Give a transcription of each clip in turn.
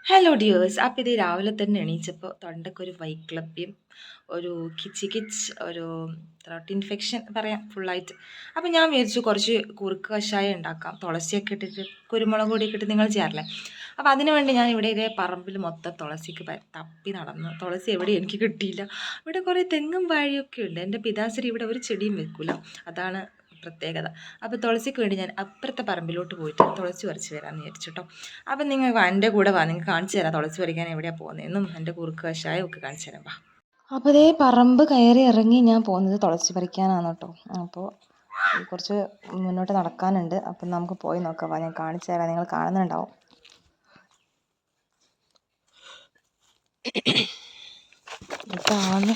Hello dears. അപ്പോൾ ഇത് രാവിലെ തന്നെ എണീച്ചപ്പോൾ തൊണ്ടയ്ക്കൊരു വൈക്ലഭ്യം, ഒരു കിച്ച് കിച്ച്, ഒരു ത്രോട്ട് ഇൻഫെക്ഷൻ പറയാം ഫുള്ളായിട്ട്. അപ്പോൾ ഞാൻ വിചാരിച്ചു കുറച്ച് കുറുക്ക് കഷായം ഉണ്ടാക്കാം, തുളസിയൊക്കെ ഇട്ടിട്ട് കുരുമുളക് പൊടിയൊക്കെ ഇട്ട് നിങ്ങൾ ചെയ്യാറില്ലേ. അപ്പോൾ അതിന് വേണ്ടി ഞാൻ ഇവിടെ ഇതേ പറമ്പിൽ മൊത്തം തുളസിക്ക് തപ്പി നടന്നു. തുളസി എവിടെ എനിക്ക് കിട്ടിയില്ല. ഇവിടെ കുറേ തെങ്ങും വാഴയൊക്കെ ഉണ്ട്. എൻ്റെ പിതാശ്രീ ഇവിടെ ഒരു ചെടിയും വെക്കില്ല, അതാണ് പ്രത്യേകത. അപ്പോൾ തുളസിക്ക് വേണ്ടി ഞാൻ അപ്പുറത്തെ പറമ്പിലോട്ട് പോയിട്ട് തുളസി പറിച്ച് വരാമെന്ന് വിചാരിച്ചു കേട്ടോ. അപ്പം നിങ്ങൾ എൻ്റെ കൂടെ വാ, നിങ്ങൾക്ക് കാണിച്ചു തരാം തുളസി പറിക്കാൻ എവിടെയാണ് പോകുന്നതെന്നും എൻ്റെ കുറുക്ക് കഷായം ഒക്കെ കാണിച്ചു തരാം വാ. അപ്പോൾ ഇതേ പറമ്പ് കയറി ഇറങ്ങി ഞാൻ പോകുന്നത് തുളസി പറിക്കാനാണ് കേട്ടോ. അപ്പോൾ കുറച്ച് മുന്നോട്ട് നടക്കാനുണ്ട്. അപ്പം നമുക്ക് പോയി നോക്കാം വാ, ഞാൻ കാണിച്ചു തരാം, നിങ്ങൾ കാണുന്നുണ്ടാവും. ഇതാണ്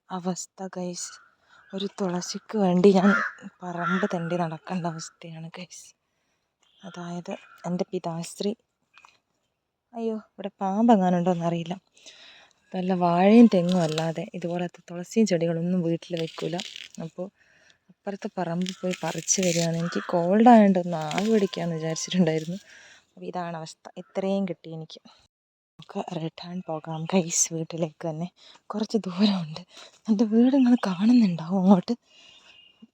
അവസ്ഥ ഗൈസ്. ഒരു തുളസിക്ക് വേണ്ടി ഞാൻ പറമ്പ് തെണ്ടി നടക്കേണ്ട അവസ്ഥയാണ് ഗൈസ്. അതായത് എൻ്റെ പിതാശ്രീ, അയ്യോ ഇവിടെ പാമ്പെങ്ങാനുണ്ടോ എന്നറിയില്ല, വല്ല വാഴയും തെങ്ങും അല്ലാതെ ഇതുപോലത്തെ തുളസിയും ചെടികളൊന്നും വീട്ടിൽ വെക്കില്ല. അപ്പോൾ അപ്പുറത്തെ പറമ്പിൽ പോയി പറിച്ച് വരികയാണ്. എനിക്ക് കോൾഡ് ആയതുകൊണ്ട് ഒന്ന് ആവി പിടിക്കാമെന്ന് വിചാരിച്ചിട്ടുണ്ടായിരുന്നു. അപ്പോൾ ഇതാണ് അവസ്ഥ, ഇത്രയും കിട്ടി എനിക്ക്. നമുക്ക് റിട്ടേൺ പോകാം ഗൈസ്, വീട്ടിലേക്ക് തന്നെ. കുറച്ച് ദൂരമുണ്ട്. എൻ്റെ വീട് നിങ്ങൾ കാണുന്നുണ്ടാവും അങ്ങോട്ട്,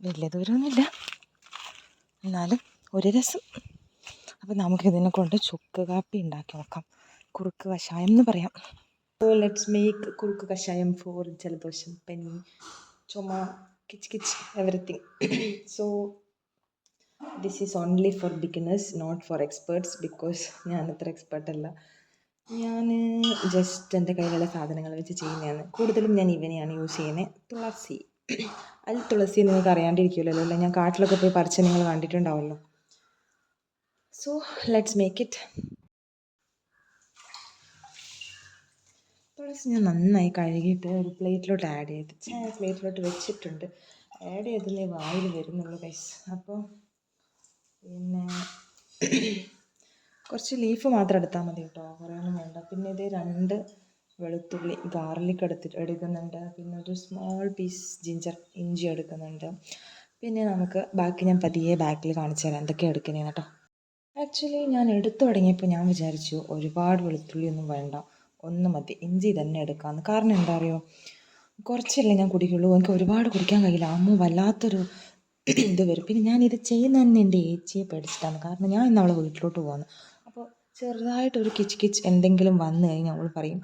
വലിയ ദൂരമൊന്നുമില്ല, എന്നാലും ഒരു രസം. അപ്പോൾ നമുക്കിതിനെ കൊണ്ട് ചുക്ക് കാപ്പി ഉണ്ടാക്കി നോക്കാം, കുറുക്ക് കഷായം എന്ന് പറയാം. സോ ലെറ്റ്സ് മേക്ക് കുറുക്ക് കഷായം ഫോർ ജലദോഷം, പനി, ചുമ, കിച്ച് കിച്ച്, everything. So this is only for beginners, not for experts, because ഞാൻ അത്ര എക്സ്പേർട്ടല്ല. ഞാൻ ജസ്റ്റ് എൻ്റെ കയ്യിലുള്ള സാധനങ്ങൾ വെച്ച് ചെയ്യുന്നതാണ്. കൂടുതലും ഞാൻ ഇവനെയാണ് യൂസ് ചെയ്യുന്നത്. തുളസി, അതിൽ തുളസി നിങ്ങൾക്ക് അറിയാണ്ടിരിക്കുമല്ലോ അല്ലേ, ഞാൻ കാട്ടിലൊക്കെ പോയി പറിച്ച് നിങ്ങൾ കണ്ടിട്ടുണ്ടാവുമല്ലോ. So let's make it. തുളസി ഞാൻ നന്നായി കഴുകിയിട്ട് ഒരു പ്ലേറ്റിലോട്ട് ആഡ് ചെയ്ത് പ്ലേറ്റിലോട്ട് വെച്ചിട്ടുണ്ട്. ആഡ് ചെയ്തല്ലേ വായിൽ വരുന്നുള്ളൂ ഗൈസ്. അപ്പോൾ പിന്നെ കുറച്ച് ലീഫ് മാത്രം എടുത്താൽ മതി കേട്ടോ, കുറേയൊന്നും വേണ്ട. പിന്നെ ഇത് 2 വെളുത്തുള്ളി ഗാർലിക് എടുക്കുന്നുണ്ട്. പിന്നെ ഒരു സ്മോൾ പീസ് ഇഞ്ചി എടുക്കുന്നുണ്ട്. പിന്നെ നമുക്ക് ബാക്കി ഞാൻ പതിയെ ബാക്കിൽ കാണിച്ചു തരാം എന്തൊക്കെയാണ് എടുക്കുന്നതെന്ന് കേട്ടോ. ആക്ച്വലി ഞാൻ എടുത്തു തുടങ്ങിയപ്പോൾ ഞാൻ വിചാരിച്ചു ഒരുപാട് വെളുത്തുള്ളി ഒന്നും വേണ്ട, ഒന്ന് മതി, ഇഞ്ചി തന്നെ എടുക്കാമെന്ന്. കാരണം എന്താ അറിയോ, കുറച്ചല്ലേ ഞാൻ കുടിക്കുള്ളൂ, എനിക്ക് ഒരുപാട് കുടിക്കാൻ കഴിയില്ല, അമ്മ വല്ലാത്തൊരു ഇത് വരും. പിന്നെ ഞാനിത് ചെയ്യുന്ന തന്നെ എൻ്റെ ഏച്ചിയെ പേടിച്ചിട്ടാണ്. കാരണം ഞാൻ ഇന്ന് അവളെ വീട്ടിലോട്ട് പോകുന്നു. അപ്പോൾ ചെറുതായിട്ടൊരു കിച്ച് കിച്ച് എന്തെങ്കിലും വന്നു കഴിഞ്ഞാൽ അവൾ പറയും,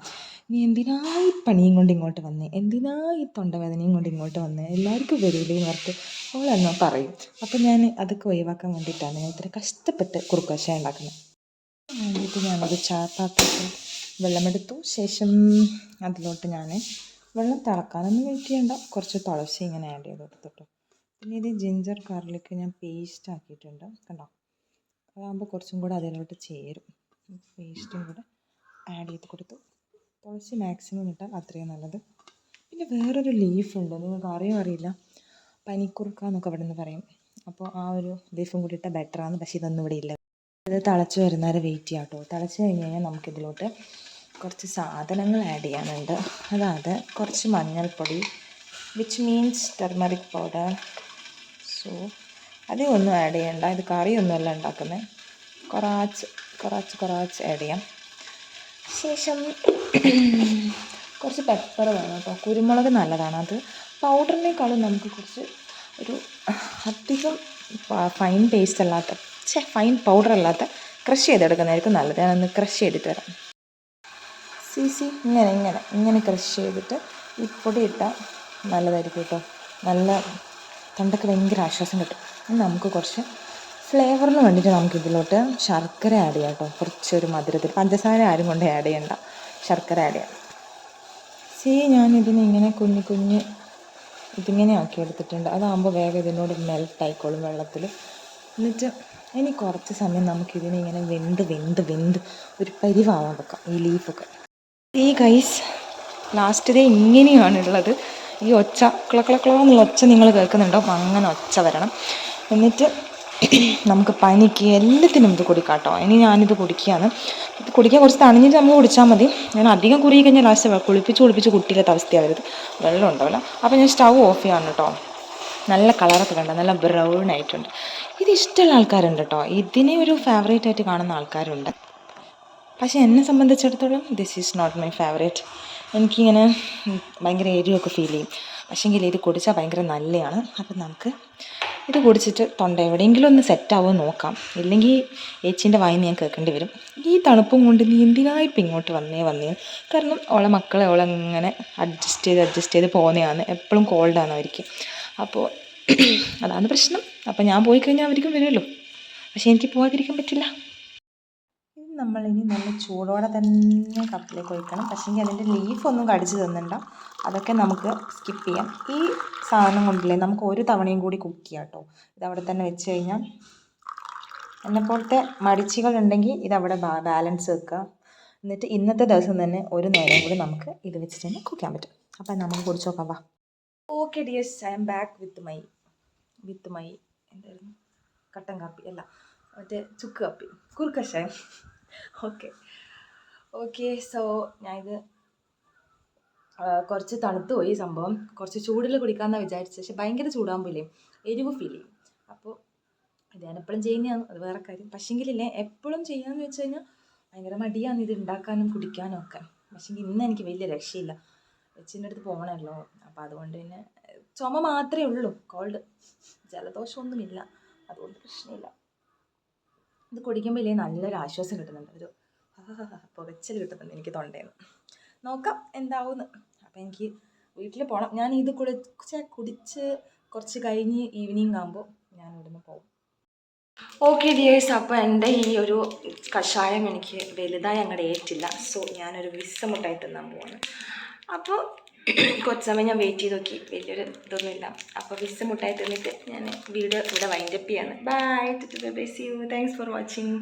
നീ എന്തിനാ ഈ പണിയും കൊണ്ട് ഇങ്ങോട്ട് വന്നേ, എന്തിനാ ഈ തൊണ്ടവേദനയും കൊണ്ട് ഇങ്ങോട്ട് വന്നേ, എല്ലാവർക്കും വരില്ലേ എന്ന് ഓർത്ത് അവൾ എന്നോ പറയും. അപ്പോൾ ഞാൻ അതൊക്കെ ഒഴിവാക്കാൻ വേണ്ടിയിട്ടാണ് ഞാൻ ഇത്ര കഷ്ടപ്പെട്ട് കുറുക്ക് കഷായം ഉണ്ടാക്കുന്നത്. വേണ്ടിയിട്ട് ഞാനൊരു ചായപ്പാത്രത്തിൽ വെള്ളമെടുത്തു. ശേഷം അതിലോട്ട് ഞാൻ വെള്ളം തിളക്കാനൊന്നും വെയിറ്റ് ചെയ്യണ്ട, കുറച്ച് തുളസി ഇങ്ങനെ ആഡ് ചെയ്ത് കൊടുത്തിട്ടു. പിന്നെ ഇത് ജിഞ്ചർ ഗാർലിക് ഞാൻ പേസ്റ്റ് ആക്കിയിട്ടുണ്ട് കണ്ടോ, അതാകുമ്പോൾ കുറച്ചും കൂടെ അതിലോട്ട് ചേരും. പേസ്റ്റും കൂടെ ആഡ് ചെയ്ത് കൊടുത്തു. തുളസി മാക്സിമം ഇട്ടാൽ അത്രയും നല്ലത്. പിന്നെ വേറൊരു ലീഫുണ്ട്, നിങ്ങൾക്ക് അറിയില്ല, പനിക്കുറുക്ക എന്നൊക്കെ ഇവിടെ നിന്ന് പറയും. അപ്പോൾ ആ ഒരു ലീഫും കൂടി ഇട്ടാൽ ബെറ്ററാണ്. പക്ഷേ ഇതൊന്നും ഇവിടെ ഇല്ല. ഇത് തിളച്ച് വരുന്നവരെ വെയിറ്റ് ചെയ്യാം കേട്ടോ. തിളച്ച് കഴിഞ്ഞ് കഴിഞ്ഞാൽ നമുക്കിതിലോട്ട് കുറച്ച് സാധനങ്ങൾ ആഡ് ചെയ്യാനുണ്ട്. അതായത് കുറച്ച് മഞ്ഞൾപ്പൊടി, which means turmeric powder. So അതൊന്നും ആഡ് ചെയ്യണ്ട, ഇത് കറിയൊന്നുമല്ല ഉണ്ടാക്കുന്നത്. കുറച്ച് ആഡ് ചെയ്യാം. ശേഷം കുറച്ച് പെപ്പർ വേണം കേട്ടോ. കുരുമുളക് നല്ലതാണ്, അത് പൗഡറിനേക്കാളും നമുക്ക് കുറച്ച് ഒരു അധികം ഫൈൻ പേസ്റ്റ് അല്ലാത്ത ഫൈൻ പൗഡർ അല്ലാത്ത ക്രഷ് ചെയ്തെടുക്കുന്നതായിരിക്കും നല്ലത്. ഞാനൊന്ന് ക്രഷ് ചെയ്തിട്ട് വരാം. ഇങ്ങനെ ക്രഷ് ചെയ്തിട്ട് ഈ പൊടി ഇട്ടാൽ നല്ലതായിരിക്കും കേട്ടോ. നല്ല തൊണ്ടയ്ക്ക് ഭയങ്കര ആശ്വാസം കിട്ടും. ഇനി നമുക്ക് കുറച്ച് ഫ്ലേവറിന് വേണ്ടിയിട്ട് നമുക്ക് ഇതിലോട്ട് ശർക്കര ആഡ് ചെയ്യാം കേട്ടോ. കുറച്ചൊരു മധുരത്തിൽ, പഞ്ചസാര ആരും കൊണ്ട് ആഡ് ചെയ്യണ്ട, ശർക്കര ആഡ് ചെയ്യാം. ഞാനിതിനെ ഇങ്ങനെ കുഞ്ഞ് ഇതിങ്ങനെ ആക്കി എടുത്തിട്ടുണ്ട്. അതാകുമ്പോൾ വേഗം ഇതിനോട് മെൽറ്റ് ആയിക്കോളും വെള്ളത്തിൽ. എന്നിട്ട് ഇനി കുറച്ച് സമയം നമുക്കിതിനെ ഇങ്ങനെ വെന്ത് ഒരു പരിവാവാൻ വെക്കാം ഈ ലീഫൊക്കെ. ഈ ഗൈസ് ലാസ്റ്റ് ഇങ്ങനെയാണുള്ളത്. ഈ ഒച്ച ക്ലക്കളക്കളെന്നുള്ള ഒച്ച നിങ്ങൾ കേൾക്കുന്നുണ്ടാവും, അങ്ങനെ ഒച്ച വരണം. എന്നിട്ട് നമുക്ക് പനിക്ക് എല്ലാത്തിനും ഇത് കുടിക്കാം കേട്ടോ. ഇനി ഞാനിത് കുടിക്കുകയാണ്. ഇത് കുടിക്കാൻ കുറച്ച് തണിഞ്ഞിട്ട് നമുക്ക് കുടിച്ചാൽ മതി. ഞാൻ അധികം കുറുകി കഴിഞ്ഞാൽ ലാസ്റ്റ് കുളിപ്പിച്ച് കുട്ടിയില്ലാത്ത അവസ്ഥയാവരുത്, വെള്ളം ഉണ്ടാവില്ല. അപ്പോൾ ഞാൻ സ്റ്റൗ ഓഫ് ചെയ്യാണ് കേട്ടോ. നല്ല കളറൊക്കെ കണ്ട, നല്ല ബ്രൗൺ ആയിട്ടുണ്ട്. ഇത് ഇഷ്ടമുള്ള ആൾക്കാരുണ്ട് കേട്ടോ, ഇതിനെ ഒരു ഫേവറേറ്റ് ആയിട്ട് കാണുന്ന ആൾക്കാരുണ്ട്. പക്ഷേ എന്നെ സംബന്ധിച്ചിടത്തോളം this is not my favourite. എനിക്കിങ്ങനെ ഭയങ്കര എരിവൊക്കെ ഫീൽ ചെയ്യും. പക്ഷേങ്കിൽ ഇത് കുടിച്ചാൽ ഭയങ്കര നല്ലതാണ്. അപ്പം നമുക്ക് ഇത് കുടിച്ചിട്ട് തൊണ്ട എവിടെയെങ്കിലും ഒന്ന് സെറ്റാവുമോ നോക്കാം. ഇല്ലെങ്കിൽ ഏച്ചീൻ്റെ വായിന്ന് ഞാൻ കേൾക്കേണ്ടി വരും, ഈ തണുപ്പും കൊണ്ട് നീ എന്തിനായിപ്പം ഇങ്ങോട്ട് വന്നേ. കാരണം ഓളെ മക്കളെ ഓളങ്ങനെ അഡ്ജസ്റ്റ് ചെയ്ത് പോകുന്നതാണ്. എപ്പോഴും കോൾഡാണ് അവർക്ക്. അപ്പോൾ അതാണ് പ്രശ്നം. അപ്പം ഞാൻ പോയി കഴിഞ്ഞാൽ അവർക്കും വരുമല്ലോ. പക്ഷേ എനിക്ക് പോകാതിരിക്കാൻ പറ്റില്ല. ഇത് നമ്മളിനി നല്ല ചൂടോടെ തന്നെ കപ്പിലേക്ക് ഒഴിക്കണം. പക്ഷേങ്കിൽ അതിൻ്റെ ലീഫൊന്നും കടിച്ച് തിന്നണ്ട, അതൊക്കെ നമുക്ക് സ്കിപ്പ് ചെയ്യാം. ഈ സാധനം കൊണ്ടില്ലേ നമുക്ക് ഒരു തവണയും കൂടി കുക്ക് ചെയ്യാം കേട്ടോ. ഇതവിടെ തന്നെ വെച്ച് കഴിഞ്ഞാൽ, എന്നെപ്പോലത്തെ മടിച്ചികളുണ്ടെങ്കിൽ ഇതവിടെ ബാലൻസ് വെക്കുക. എന്നിട്ട് ഇന്നത്തെ ദിവസം തന്നെ ഒരു നേരം കൂടി നമുക്ക് ഇത് വെച്ചിട്ട് തന്നെ കുക്ക് ചെയ്യാൻ പറ്റും. അപ്പം നമുക്ക് കുടിച്ച് നോക്കാം. വാ. Okay dears, I am back with my എന്തായിരുന്നു, കട്ടൻ കാപ്പി അല്ല, മറ്റേ ചുക്ക് കാപ്പി, കുറുക്കഷായം. ഓക്കെ സോ ഞാനിത് കുറച്ച് തണുത്ത് പോയി സംഭവം. കുറച്ച് ചൂടിൽ കുടിക്കാമെന്നാണ് വിചാരിച്ചത്. പക്ഷെ ഭയങ്കര ചൂടാകുമ്പോഴേ എരിവ് ഫീൽ ചെയ്യും. അപ്പോൾ ഇത് ഞാൻ എപ്പോഴും ചെയ്യുന്നതാണ്, അത് വേറെ കാര്യം. പക്ഷേങ്കിലില്ലേ എപ്പോഴും ചെയ്യാമെന്ന് വെച്ച് കഴിഞ്ഞാൽ ഭയങ്കര മടിയാണ് ഇത് ഉണ്ടാക്കാനും കുടിക്കാനും ഒക്കെ. പക്ഷേങ്കിൽ ഇന്ന് എനിക്ക് വലിയ രക്ഷയില്ല, വെച്ചിൻ്റെ അടുത്ത് പോകണമല്ലോ. അപ്പോൾ അതുകൊണ്ട് പിന്നെ ചുമ മാത്രമേ ഉള്ളൂ, കോൾഡ്, ജലദോഷമൊന്നുമില്ല, അതുകൊണ്ട് പ്രശ്നമില്ല. ഇത് കുടിക്കുമ്പോൾ ഇല്ലേ നല്ലൊരു ആശ്വാസം കിട്ടുന്നുണ്ട്, ഒരു പുകച്ചൽ കിട്ടുന്നുണ്ട് എനിക്ക് തൊണ്ടയിൽ നിന്ന്. നോക്കാം എന്താവുമെന്ന്. അപ്പോൾ എനിക്ക് വീട്ടിൽ പോകണം. ഞാൻ ഇത് കുടിച്ച് കുറച്ച് കഴിഞ്ഞ് ഈവനിങ് ആകുമ്പോൾ ഞാൻ ഇവിടുന്ന് പോകും. ഓക്കെ ഡിയേഴ്സ്, അപ്പോൾ എൻ്റെ ഈ ഒരു കഷായം എനിക്ക് വലുതായി അങ്ങോട്ട് ഏറ്റില്ല. സോ ഞാനൊരു വിസമുട്ടായി തിന്നാൻ പോവാണ്. അപ്പോൾ കുറച്ച് സമയം ഞാൻ വെയിറ്റ് ചെയ്ത് നോക്കി, വലിയൊരു ഇതൊന്നുമില്ല. അപ്പോൾ വിസമുട്ടായി തിന്നിട്ട് ഞാൻ വീഡിയോ ഇവിടെ വൈൻഡപ്പ് ചെയ്യാണ്. Bye, see you, thanks for watching.